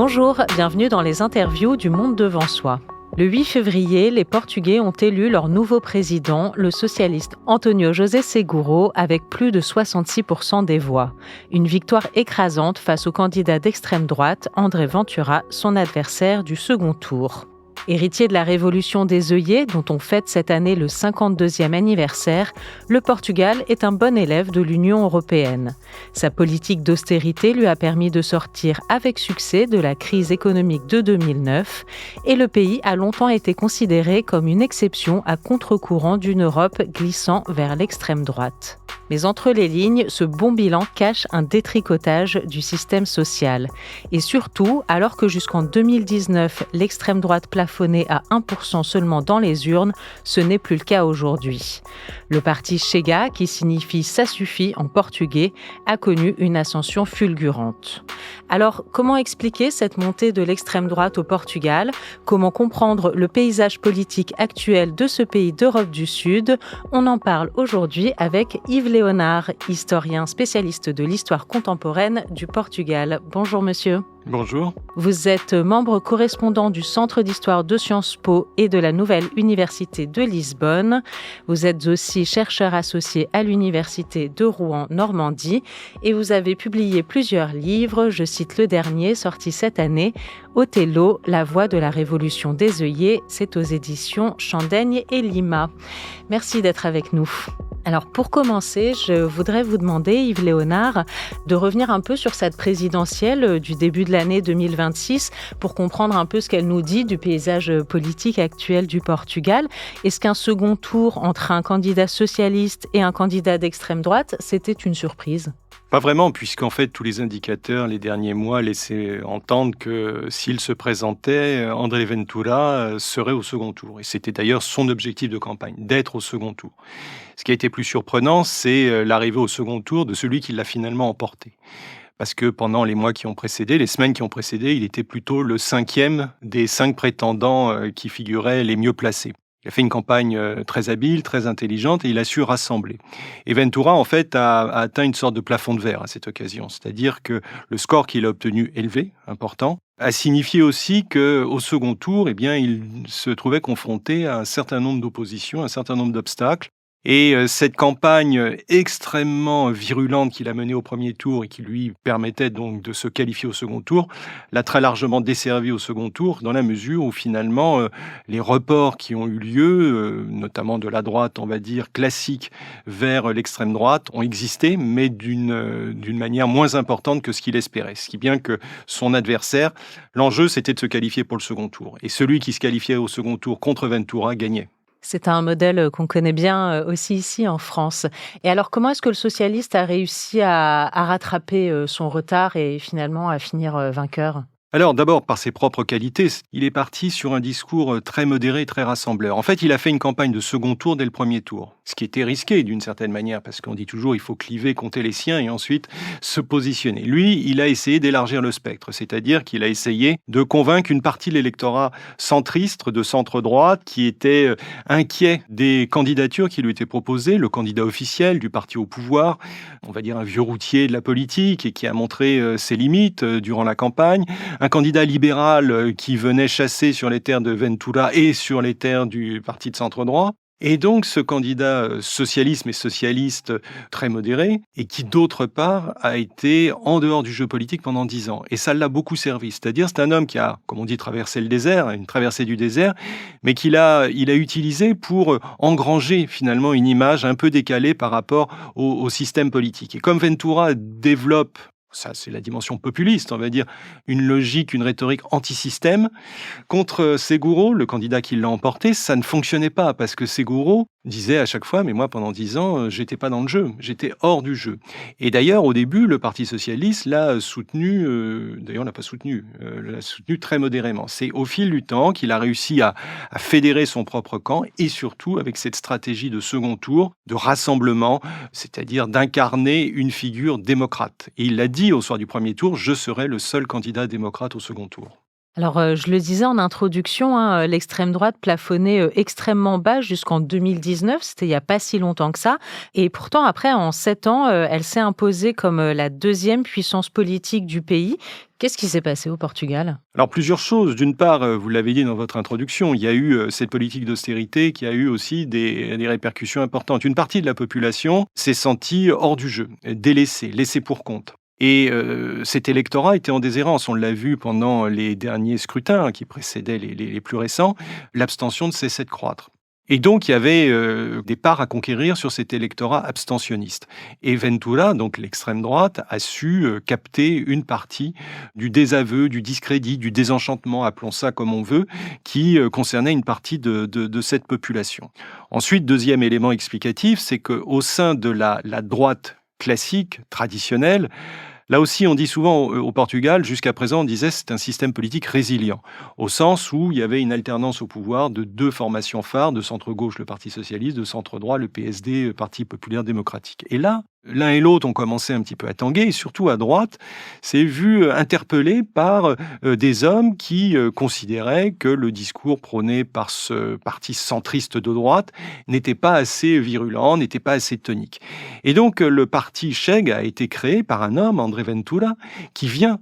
Bonjour, bienvenue dans les interviews du Monde devant soi. Le 8 février, les Portugais ont élu leur nouveau président, le socialiste António José Seguro, avec plus de 66% des voix. Une victoire écrasante face au candidat d'extrême droite, André Ventura, son adversaire du second tour. Héritier de la révolution des œillets, dont on fête cette année le 52e anniversaire, le Portugal est un bon élève de l'Union européenne. Sa politique d'austérité lui a permis de sortir avec succès de la crise économique de 2009 et le pays a longtemps été considéré comme une exception à contre-courant d'une Europe glissant vers l'extrême droite. Mais entre les lignes, ce bon bilan cache un détricotage du système social. Et surtout, alors que jusqu'en 2019, l'extrême droite plafonnait à 1% seulement dans les urnes, ce n'est plus le cas aujourd'hui. Le parti Chega, qui signifie « ça suffit » en portugais, a connu une ascension fulgurante. Alors, comment expliquer cette montée de l'extrême droite au Portugal ? Comment comprendre le paysage politique actuel de ce pays d'Europe du Sud ? On en parle aujourd'hui avec Yves Léonard, historien spécialiste de l'histoire contemporaine du Portugal. Bonjour monsieur. Bonjour. Vous êtes membre correspondant du Centre d'histoire de Sciences Po et de la Nouvelle Université de Lisbonne. Vous êtes aussi chercheur associé à l'Université de Rouen-Normandie et vous avez publié plusieurs livres. Je cite le dernier, sorti cette année, Othello, la voix de la révolution des œillets. C'est aux éditions Chandaigne et Lima. Merci d'être avec nous. Alors pour commencer, je voudrais vous demander, Yves Léonard, de revenir un peu sur cette présidentielle du début de l'année 2026 pour comprendre un peu ce qu'elle nous dit du paysage politique actuel du Portugal. Est-ce qu'un second tour entre un candidat socialiste et un candidat d'extrême droite, c'était une surprise ? Pas vraiment, puisqu'en fait, tous les indicateurs, les derniers mois, laissaient entendre que s'il se présentait, André Ventura serait au second tour. Et c'était d'ailleurs son objectif de campagne, d'être au second tour. Ce qui a été plus surprenant, c'est l'arrivée au second tour de celui qui l'a finalement emporté. Parce que pendant les mois qui ont précédé, les semaines qui ont précédé, il était plutôt le 5e des 5 prétendants qui figuraient les mieux placés. Il a fait une campagne très habile, très intelligente et il a su rassembler. Et Ventura, en fait, a atteint une sorte de plafond de verre à cette occasion. C'est-à-dire que le score qu'il a obtenu, élevé, important, a signifié aussi qu'au second tour, eh bien, il se trouvait confronté à un certain nombre d'oppositions, un certain nombre d'obstacles. Et cette campagne extrêmement virulente qu'il a menée au premier tour et qui lui permettait donc de se qualifier au second tour, l'a très largement desservi au second tour dans la mesure où finalement les reports qui ont eu lieu, notamment de la droite, on va dire, classique vers l'extrême droite, ont existé, mais d'une manière moins importante que ce qu'il espérait. Ce qui bien que son adversaire, l'enjeu c'était de se qualifier pour le second tour. Et celui qui se qualifiait au second tour contre Ventura gagnait. C'est un modèle qu'on connaît bien aussi ici en France. Et alors, comment est-ce que le socialiste a réussi à rattraper son retard et finalement à finir vainqueur ? Alors d'abord, par ses propres qualités, il est parti sur un discours très modéré, très rassembleur. En fait, il a fait une campagne de second tour dès le premier tour, ce qui était risqué d'une certaine manière, parce qu'on dit toujours il faut cliver, compter les siens et ensuite se positionner. Lui, il a essayé d'élargir le spectre, c'est-à-dire qu'il a essayé de convaincre une partie de l'électorat centriste, de centre-droite, qui était inquiet des candidatures qui lui étaient proposées, le candidat officiel du parti au pouvoir, on va dire un vieux routier de la politique et qui a montré ses limites durant la campagne, un candidat libéral qui venait chasser sur les terres de Ventura et sur les terres du parti de centre-droit. Et donc, ce candidat socialiste, mais socialiste très modéré, et qui, d'autre part, a été en dehors du jeu politique pendant 10 ans. Et ça l'a beaucoup servi. C'est-à-dire, c'est un homme qui a, comme on dit, traversé le désert, une traversée du désert, mais il a utilisé pour engranger, finalement, une image un peu décalée par rapport au système politique. Et comme Ventura développe, ça c'est la dimension populiste, on va dire, une logique, une rhétorique anti-système. Contre Seguro, le candidat qui l'a emporté, ça ne fonctionnait pas parce que Seguro disait à chaque fois, mais moi pendant 10 ans, j'étais pas dans le jeu, j'étais hors du jeu. Et d'ailleurs, au début, le Parti socialiste l'a soutenu, d'ailleurs l'a pas soutenu, l'a soutenu très modérément. C'est au fil du temps qu'il a réussi à fédérer son propre camp et surtout avec cette stratégie de second tour, de rassemblement, c'est-à-dire d'incarner une figure démocrate. Et il l'a dit au soir du premier tour, je serai le seul candidat démocrate au second tour. Alors, je le disais en introduction, hein, l'extrême droite plafonnait, extrêmement bas jusqu'en 2019, c'était il y a pas si longtemps que ça et pourtant après en 7 ans, elle s'est imposée comme, la deuxième puissance politique du pays. Qu'est-ce qui s'est passé au Portugal? Alors plusieurs choses. D'une part, vous l'avez dit dans votre introduction, il y a eu cette politique d'austérité qui a eu aussi des répercussions importantes. Une partie de la population s'est sentie hors du jeu, délaissée, laissée pour compte. Et cet électorat était en déshérence. On l'a vu pendant les derniers scrutins qui précédaient les plus récents. L'abstention ne cessait de croître. Et donc, il y avait des parts à conquérir sur cet électorat abstentionniste. Et Ventura, donc l'extrême droite, a su capter une partie du désaveu, du discrédit, du désenchantement, appelons ça comme on veut, qui concernait une partie de cette population. Ensuite, deuxième élément explicatif, c'est qu'au sein de la droite classique, traditionnelle, là aussi, on dit souvent au Portugal, jusqu'à présent, on disait c'est un système politique résilient, au sens où il y avait une alternance au pouvoir de deux formations phares, de centre-gauche, le Parti socialiste, de centre-droit, le PSD, Parti populaire démocratique. Et là, l'un et l'autre ont commencé un petit peu à tanguer, et surtout à droite, s'est vu interpellé par des hommes qui considéraient que le discours prôné par ce parti centriste de droite n'était pas assez virulent, n'était pas assez tonique. Et donc, le parti Cheg a été créé par un homme, André Ventura, qui vient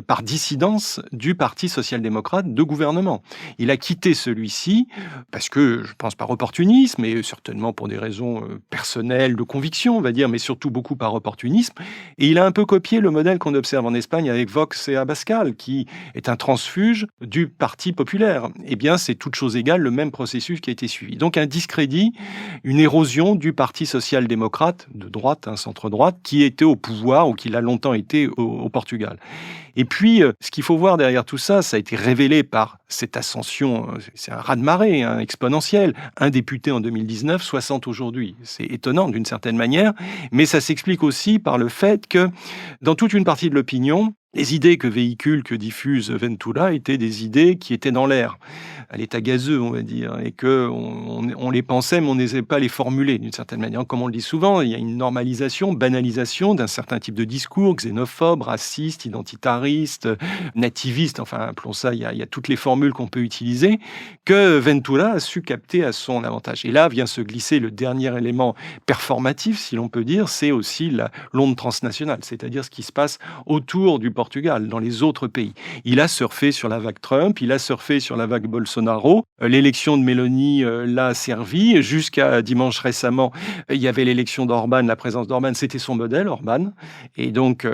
par dissidence du Parti social-démocrate de gouvernement. Il a quitté celui-ci parce que, je pense par opportunisme, et certainement pour des raisons personnelles, de conviction, on va dire, mais surtout beaucoup par opportunisme. Et il a un peu copié le modèle qu'on observe en Espagne avec Vox et Abascal, qui est un transfuge du Parti populaire. Eh bien, c'est toute chose égale le même processus qui a été suivi. Donc un discrédit, une érosion du Parti social-démocrate de droite, un centre-droite, qui était au pouvoir ou qui l'a longtemps été au Portugal. Et puis, ce qu'il faut voir derrière tout ça, ça a été révélé par cette ascension, c'est un raz-de-marée exponentiel. Un député en 2019, 60 aujourd'hui. C'est étonnant d'une certaine manière, mais ça s'explique aussi par le fait que dans toute une partie de l'opinion, les idées que véhicule, que diffuse Ventura étaient des idées qui étaient dans l'air, à l'état gazeux, on va dire, et qu'on les pensait, mais on n'osait pas les formuler d'une certaine manière. Comme on le dit souvent, il y a une normalisation, banalisation d'un certain type de discours, xénophobe, raciste, identitariste, nativiste, enfin, appelons ça, il y a toutes les formules qu'on peut utiliser, que Ventura a su capter à son avantage. Et là vient se glisser le dernier élément performatif, si l'on peut dire, c'est aussi l'onde transnationale, c'est-à-dire ce qui se passe autour du Portugal, dans les autres pays. Il a surfé sur la vague Trump, il a surfé sur la vague Bolsonaro. L'élection de Meloni l'a servi. Jusqu'à dimanche récemment, il y avait l'élection d'Orban, la présence d'Orban, c'était son modèle, Orban. Et donc,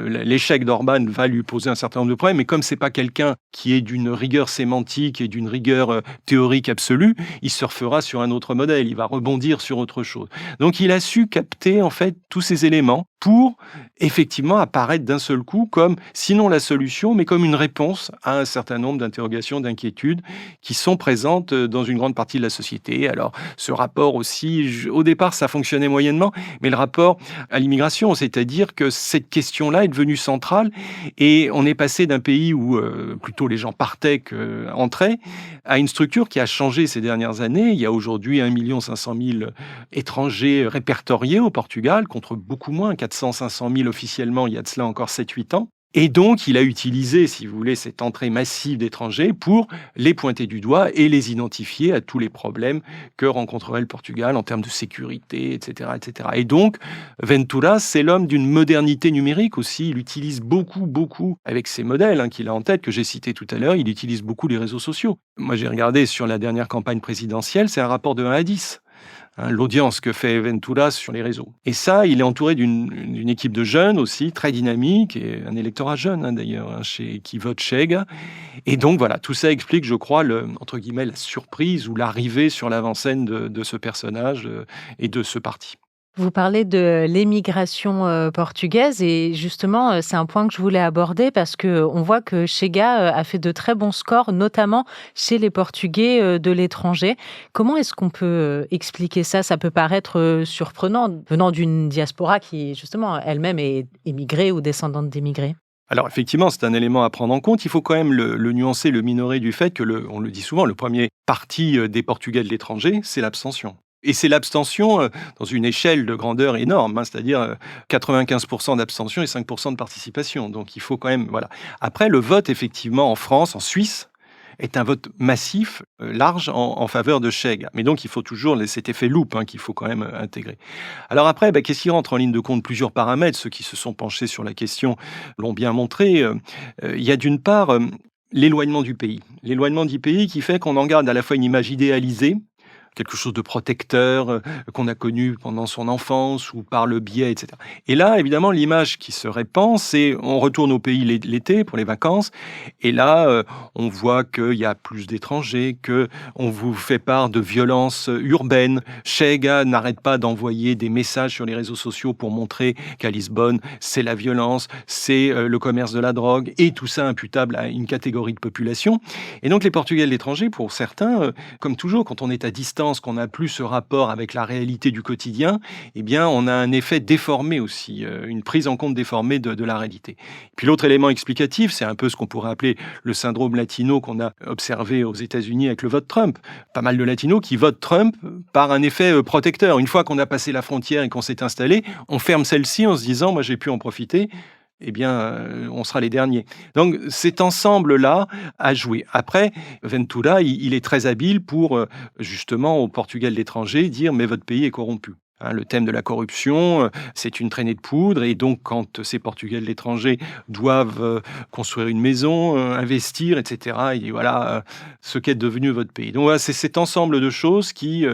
l'échec d'Orban va lui poser un certain nombre de problèmes. Mais comme c'est pas quelqu'un qui est d'une rigueur sémantique et d'une rigueur théorique absolue, il surfera sur un autre modèle. Il va rebondir sur autre chose. Donc, il a su capter, en fait, tous ces éléments pour effectivement apparaître d'un seul coup comme, sinon la solution, mais comme une réponse à un certain nombre d'interrogations, d'inquiétudes qui sont présentes dans une grande partie de la société. Alors, ce rapport aussi, au départ, ça fonctionnait moyennement, mais le rapport à l'immigration, c'est-à-dire que cette question-là est devenue centrale et on est passé d'un pays où plutôt les gens partaient qu'entraient à une structure qui a changé ces dernières années. Il y a aujourd'hui 1 500 000 étrangers répertoriés au Portugal, contre beaucoup moins, 400-500 000 officiellement, il y a de cela encore 7-8 ans. Et donc, il a utilisé, si vous voulez, cette entrée massive d'étrangers pour les pointer du doigt et les identifier à tous les problèmes que rencontrerait le Portugal en termes de sécurité, etc., etc. Et donc, Ventura, c'est l'homme d'une modernité numérique aussi. Il utilise beaucoup, avec ces modèles qu'il a en tête, que j'ai cités tout à l'heure, il utilise beaucoup les réseaux sociaux. Moi, j'ai regardé sur la dernière campagne présidentielle, c'est un rapport de 1 à 10. L'audience que fait Ventura sur les réseaux. Et ça, il est entouré d'une équipe de jeunes aussi, très dynamique, et un électorat jeune d'ailleurs, qui vote Chega. Et donc voilà, tout ça explique, je crois, entre guillemets, la surprise ou l'arrivée sur l'avant-scène de ce personnage et de ce parti. Vous parlez de l'émigration portugaise et justement, c'est un point que je voulais aborder parce qu'on voit que Chega a fait de très bons scores, notamment chez les Portugais de l'étranger. Comment est-ce qu'on peut expliquer ça? Ça peut paraître surprenant, venant d'une diaspora qui, justement, elle-même est émigrée ou descendante d'émigrés. Alors effectivement, c'est un élément à prendre en compte. Il faut quand même le nuancer, le minorer du fait que, on le dit souvent, le premier parti des Portugais de l'étranger, c'est l'abstention. Et c'est l'abstention dans une échelle de grandeur énorme, c'est-à-dire 95% d'abstention et 5% de participation. Donc il faut quand même, voilà. Après, le vote, effectivement, en France, en Suisse, est un vote massif, large, en faveur de Chega. Mais donc il faut toujours cet effet loupe qu'il faut quand même intégrer. Alors après, qu'est-ce qui rentre en ligne de compte? Plusieurs paramètres. Ceux qui se sont penchés sur la question l'ont bien montré. Il y a d'une part l'éloignement du pays. L'éloignement du pays qui fait qu'on en garde à la fois une image idéalisée, quelque chose de protecteur qu'on a connu pendant son enfance ou par le biais, etc. Et là, évidemment, l'image qui se répand, c'est on retourne au pays l'été pour les vacances, et là, on voit qu'il y a plus d'étrangers, qu'on vous fait part de violences urbaines. Chega n'arrête pas d'envoyer des messages sur les réseaux sociaux pour montrer qu'à Lisbonne, c'est la violence, c'est le commerce de la drogue, et tout ça imputable à une catégorie de population. Et donc les Portugais de l'étranger, pour certains, comme toujours, quand on est à distance, qu'on n'a plus ce rapport avec la réalité du quotidien, eh bien, on a un effet déformé aussi, une prise en compte déformée de la réalité. Puis l'autre élément explicatif, c'est un peu ce qu'on pourrait appeler le syndrome latino qu'on a observé aux États-Unis avec le vote Trump. Pas mal de latinos qui votent Trump par un effet protecteur. Une fois qu'on a passé la frontière et qu'on s'est installé, on ferme celle-ci en se disant « moi j'ai pu en profiter ». Eh bien, on sera les derniers. Donc, cet ensemble-là a joué. Après, Ventura, il est très habile pour, justement, au Portugal de l'étranger, dire « mais votre pays est corrompu ». Le thème de la corruption, c'est une traînée de poudre, et donc quand ces Portugais de l'étranger doivent construire une maison, investir, etc., il dit voilà ce qu'est devenu votre pays. Donc voilà, c'est cet ensemble de choses qui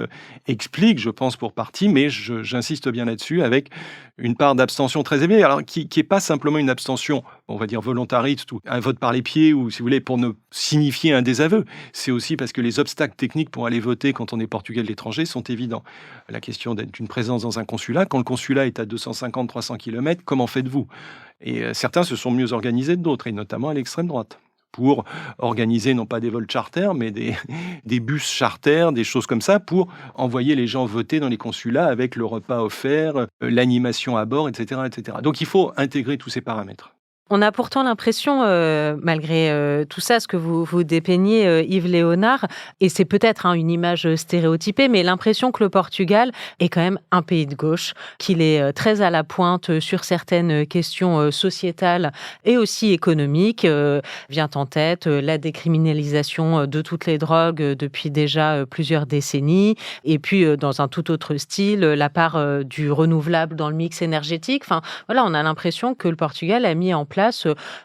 explique, je pense pour partie, mais j'insiste bien là-dessus, avec une part d'abstention très élevée, alors qui est pas simplement une abstention, on va dire volontariste, ou un vote par les pieds, ou si vous voulez, pour ne signifier un désaveu. C'est aussi parce que les obstacles techniques pour aller voter quand on est Portugais de l'étranger sont évidents. La question d'être une présence dans un consulat, quand le consulat est à 250-300 km, comment faites-vous? Et certains se sont mieux organisés que d'autres, et notamment à l'extrême droite, pour organiser non pas des vols charters, mais des bus charters, des choses comme ça, pour envoyer les gens voter dans les consulats avec le repas offert, l'animation à bord, etc., etc. Donc il faut intégrer tous ces paramètres. On a pourtant l'impression, malgré tout ça, ce que vous dépeignez, Yves Léonard, et c'est peut-être une image stéréotypée, mais l'impression que le Portugal est quand même un pays de gauche, qu'il est très à la pointe sur certaines questions sociétales et aussi économiques. Vient en tête la décriminalisation de toutes les drogues depuis déjà plusieurs décennies, et puis dans un tout autre style, la part du renouvelable dans le mix énergétique. Enfin, voilà, on a l'impression que le Portugal a mis en place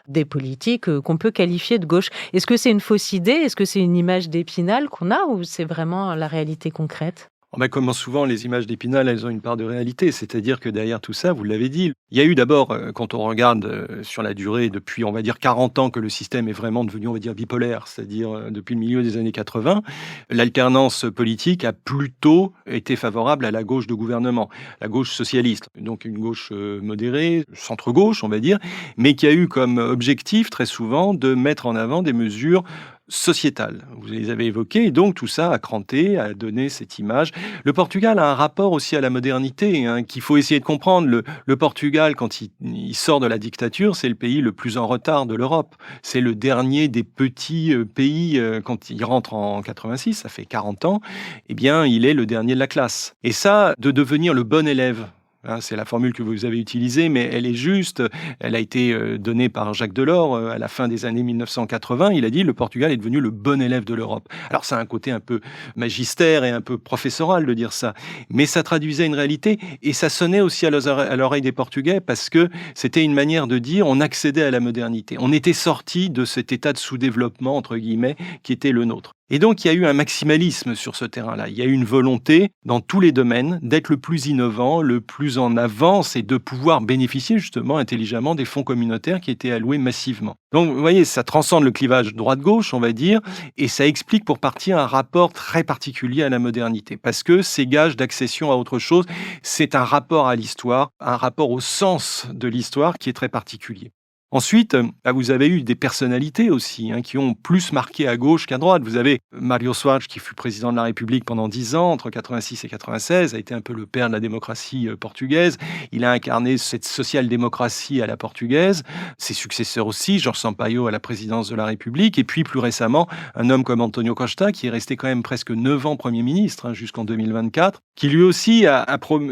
des politiques qu'on peut qualifier de gauche. Est-ce que c'est une fausse idée? Est-ce que c'est une image d'Épinal qu'on a, ou c'est vraiment la réalité concrète? Comme souvent, les images d'Épinal, elles ont une part de réalité. C'est-à-dire que derrière tout ça, vous l'avez dit, il y a eu d'abord, quand on regarde sur la durée, depuis, on va dire, 40 ans que le système est vraiment devenu, on va dire, bipolaire, c'est-à-dire depuis le milieu des années 80, l'alternance politique a plutôt été favorable à la gauche de gouvernement, la gauche socialiste. Donc une gauche modérée, centre-gauche, on va dire, mais qui a eu comme objectif, très souvent, de mettre en avant des mesures sociétales. Vous les avez évoquées, et donc tout ça a cranté, a donné cette image. Le Portugal a un rapport aussi à la modernité qu'il faut essayer de comprendre. Le Portugal, quand il sort de la dictature, c'est le pays le plus en retard de l'Europe. C'est le dernier des petits pays, quand il rentre en 86, ça fait 40 ans, eh bien, il est le dernier de la classe. Et ça, de devenir le bon élève, c'est la formule que vous avez utilisée, mais elle est juste. Elle a été donnée par Jacques Delors à la fin des années 1980. Il a dit « le Portugal est devenu le bon élève de l'Europe ». Alors, ça a un côté un peu magistère et un peu professoral de dire ça, mais ça traduisait une réalité, et ça sonnait aussi à l'oreille des Portugais, parce que c'était une manière de dire on accédait à la modernité. On était sorti de cet état de sous-développement, entre guillemets, qui était le nôtre. Et donc, il y a eu un maximalisme sur ce terrain-là. Il y a eu une volonté, dans tous les domaines, d'être le plus innovant, le plus en avance, et de pouvoir bénéficier justement intelligemment des fonds communautaires qui étaient alloués massivement. Donc, vous voyez, ça transcende le clivage droite-gauche, on va dire, et ça explique pour partie un rapport très particulier à la modernité, parce que c'est gage d'accession à autre chose. C'est un rapport à l'histoire, un rapport au sens de l'histoire qui est très particulier. Ensuite, vous avez eu des personnalités aussi qui ont plus marqué à gauche qu'à droite. Vous avez Mário Soares qui fut président de la République pendant 10 ans, entre 86 et 96, a été un peu le père de la démocratie portugaise. Il a incarné cette social-démocratie à la portugaise. Ses successeurs aussi, Jorge Sampaio à la présidence de la République. Et puis plus récemment, un homme comme António Costa, qui est resté quand même presque 9 ans Premier ministre, jusqu'en 2024, qui lui aussi a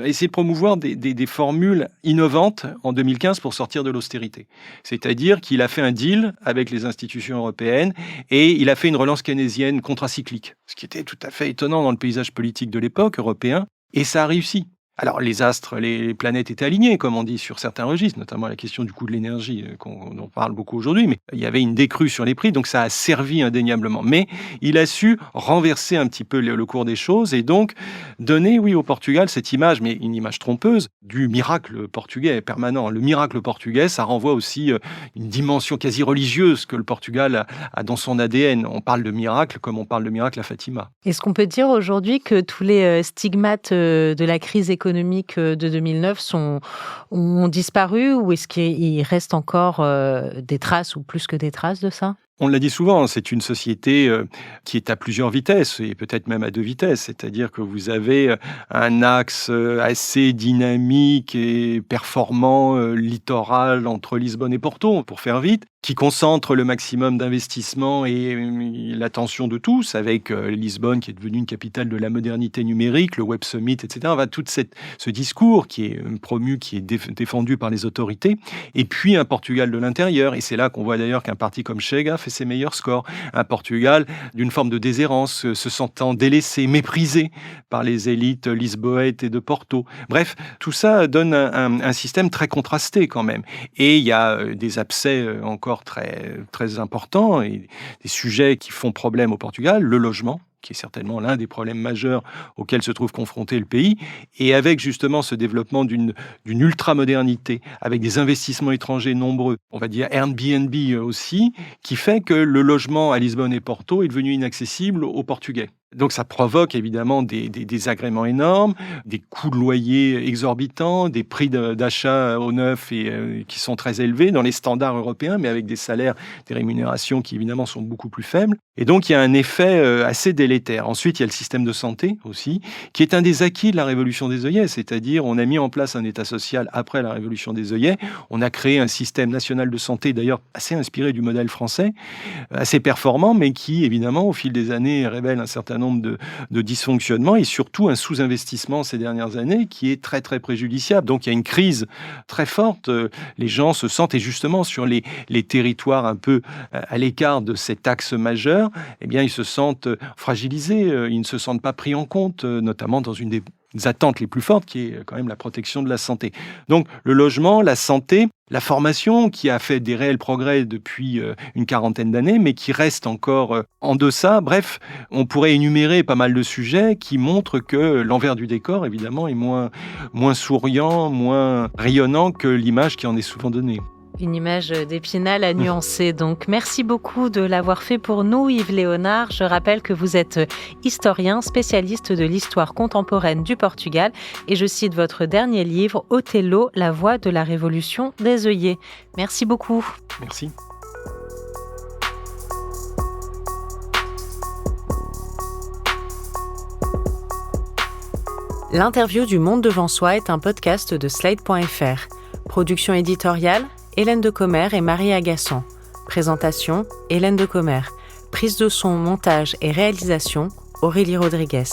essayé de promouvoir des formules innovantes en 2015 pour sortir de l'austérité. C'est-à-dire qu'il a fait un deal avec les institutions européennes et il a fait une relance keynésienne contracyclique, ce qui était tout à fait étonnant dans le paysage politique de l'époque européen, et ça a réussi. Alors les astres, les planètes étaient alignées, comme on dit, sur certains registres, notamment la question du coût de l'énergie, dont on parle beaucoup aujourd'hui, mais il y avait une décrue sur les prix, donc ça a servi indéniablement. Mais il a su renverser un petit peu le cours des choses et donc donner, oui, au Portugal cette image, mais une image trompeuse, du miracle portugais permanent. Le miracle portugais, ça renvoie aussi une dimension quasi religieuse que le Portugal a dans son ADN. On parle de miracle comme on parle de miracle à Fatima. Est-ce qu'on peut dire aujourd'hui que tous les stigmates de la crise économique de 2009 ont disparu, ou est-ce qu'il reste encore des traces ou plus que des traces de ça ? On l'a dit souvent, c'est une société qui est à plusieurs vitesses et peut-être même à 2 vitesses. C'est-à-dire que vous avez un axe assez dynamique et performant littoral entre Lisbonne et Porto, pour faire vite, qui concentre le maximum d'investissement et l'attention de tous, avec Lisbonne qui est devenue une capitale de la modernité numérique, le Web Summit, etc. Tout ce discours qui est promu, qui est défendu par les autorités, et puis un Portugal de l'intérieur. Et c'est là qu'on voit d'ailleurs qu'un parti comme Chega fait ses meilleurs scores. Un Portugal d'une forme de déshérence, se sentant délaissé, méprisé par les élites lisboètes et de Porto. Bref, tout ça donne un système très contrasté quand même. Et il y a des abcès encore très, très importants et des sujets qui font problème au Portugal, le logement, qui est certainement l'un des problèmes majeurs auxquels se trouve confronté le pays, et avec justement ce développement d'une ultra-modernité, avec des investissements étrangers nombreux, on va dire Airbnb aussi, qui fait que le logement à Lisbonne et Porto est devenu inaccessible aux Portugais. Donc ça provoque évidemment des désagréments énormes, des coûts de loyer exorbitants, des prix d'achat au neuf qui sont très élevés dans les standards européens, mais avec des salaires, des rémunérations qui évidemment sont beaucoup plus faibles. Et donc il y a un effet assez délétère. Ensuite, il y a le système de santé aussi, qui est un des acquis de la révolution des œillets, c'est-à-dire on a mis en place un État social après la révolution des œillets, on a créé un système national de santé, d'ailleurs assez inspiré du modèle français, assez performant, mais qui évidemment au fil des années révèle un certain nombre de dysfonctionnements et surtout un sous-investissement ces dernières années qui est très très préjudiciable. Donc il y a une crise très forte, les gens se sentent, et justement sur les territoires un peu à l'écart de cet axe majeur, eh bien ils se sentent fragilisés, ils ne se sentent pas pris en compte, notamment dans une des attentes les plus fortes qui est quand même la protection de la santé. Donc le logement, la santé, la formation qui a fait des réels progrès depuis une quarantaine d'années, mais qui reste encore en deçà. Bref, on pourrait énumérer pas mal de sujets qui montrent que l'envers du décor, évidemment, est moins souriant, moins rayonnant que l'image qui en est souvent donnée. Une image d'Épinal à nuancer. Donc, merci beaucoup de l'avoir fait pour nous, Yves Léonard. Je rappelle que vous êtes historien, spécialiste de l'histoire contemporaine du Portugal. Et je cite votre dernier livre, Othello, la voix de la révolution des œillets. Merci beaucoup. Merci. L'interview du Monde devant soi est un podcast de Slate.fr. Production éditoriale, Hélène Decommer et Marie Agassan. Présentation, Hélène Decommer. Prise de son, montage et réalisation, Aurélie Rodriguez.